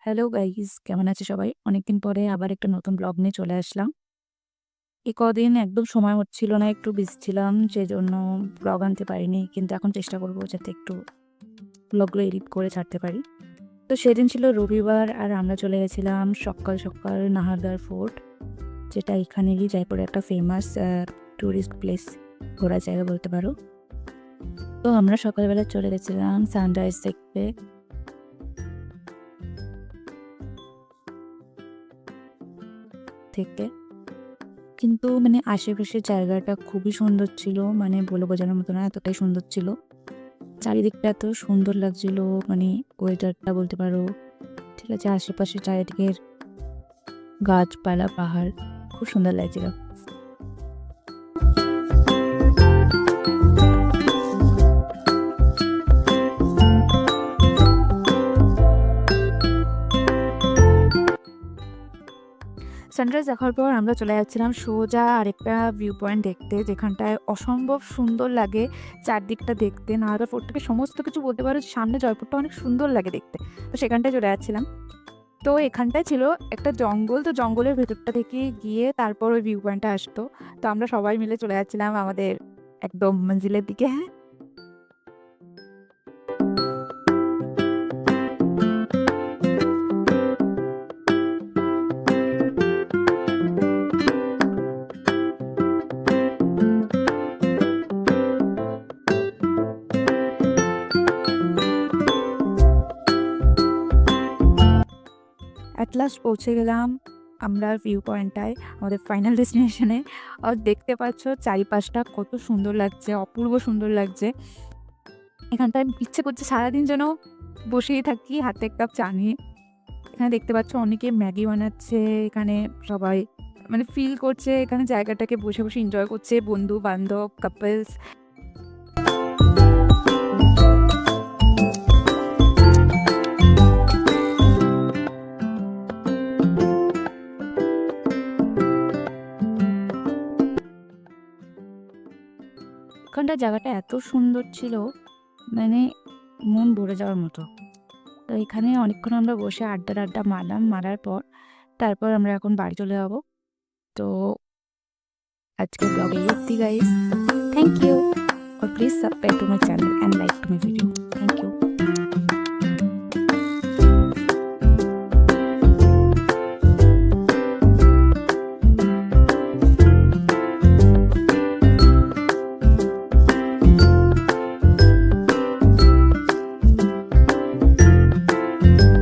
Hello guys, কেমন আছে সবাই? অনেকদিন পরে আবার একটা নতুন ব্লগ নিয়ে চলে আসলাম। এই কদিন একদম সময় হচ্ছিল না, একটু বিজি ছিলাম, সেজন্য ব্লগ আনতে পারিনি। কিন্তু এখন চেষ্টা করব যাতে একটু ব্লগগুলো এডিট করে ছাড়তে পারি। তো সেদিন ছিল রবিবার আর আমরা চলে গেছিলাম সকাল সকাল নাহারদার ফোর্ট, যেটা এখানেরই জয়পুরে একটা ফেমাস টুরিস্ট প্লেস, ঘোরার জায়গা বলতে পারো। তো আমরা সকালবেলা চলে গেছিলাম সানরাইজ দেখতে। থেকে কিন্তু মানে আশেপাশের জায়গাটা খুবই সুন্দর ছিল, মানে বলে বোঝানোর মতো না, এতটাই সুন্দর ছিল। চারিদিকটা এত সুন্দর লাগছিল, মানে ওয়েদারটা বলতে পারো। ঠিক আছে, আশেপাশে চারিদিকের গাছপালা, পাহাড় খুব সুন্দর লাগছিল। সানরাইজ দেখার পর আমরা চলে যাচ্ছিলাম সোজা আরেকটা ভিউ পয়েন্ট দেখতে, যেখানটায় অসম্ভব সুন্দর লাগে চারদিকটা দেখতে। নাহরগা ফোর্ট থেকে সমস্ত কিছু বলতে পারো, সামনে জয়পুরটা অনেক সুন্দর লাগে দেখতে। তো সেখানটায় চলে যাচ্ছিলাম। তো এখানটায় ছিল একটা জঙ্গল, তো জঙ্গলের ভেতরটা থেকে গিয়ে তারপর ওই ভিউ পয়েন্টটা আসতো। তো আমরা সবাই মিলে চলে যাচ্ছিলাম আমাদের একদম মঞ্জিলের দিকে। অ্যাট লাস্ট পৌঁছে গেলাম আমরা ভিউ পয়েন্টটায়, আমাদের ফাইনাল ডেস্টিনেশনে। আর দেখতে পাচ্ছ চারিপাশটা কত সুন্দর লাগছে, অপূর্ব সুন্দর লাগছে। এখানটায় ইচ্ছে করছে সারাদিন যেন বসেই থাকি হাতে এক কাপ চা নিয়ে। এখানে দেখতে পাচ্ছ অনেকে ম্যাগি বানাচ্ছে, এখানে সবাই মানে ফিল করছে, এখানে জায়গাটাকে বসে বসে এনজয় করছে, বন্ধু বান্ধব, কাপলস। ওখানটার জায়গাটা এত সুন্দর ছিল, মানে মন ভরে যাওয়ার মতো। তো এখানে অনেকক্ষণ আমরা বসে আড্ডা টাড্ডা মারলাম, মারার পর তারপর আমরা এখন বাড়ি চলে যাবো। তো আজকের ব্লগে এই অব্দি গাইস। থ্যাংক ইউ, और please subscribe to my channel and like to my video. Thank you.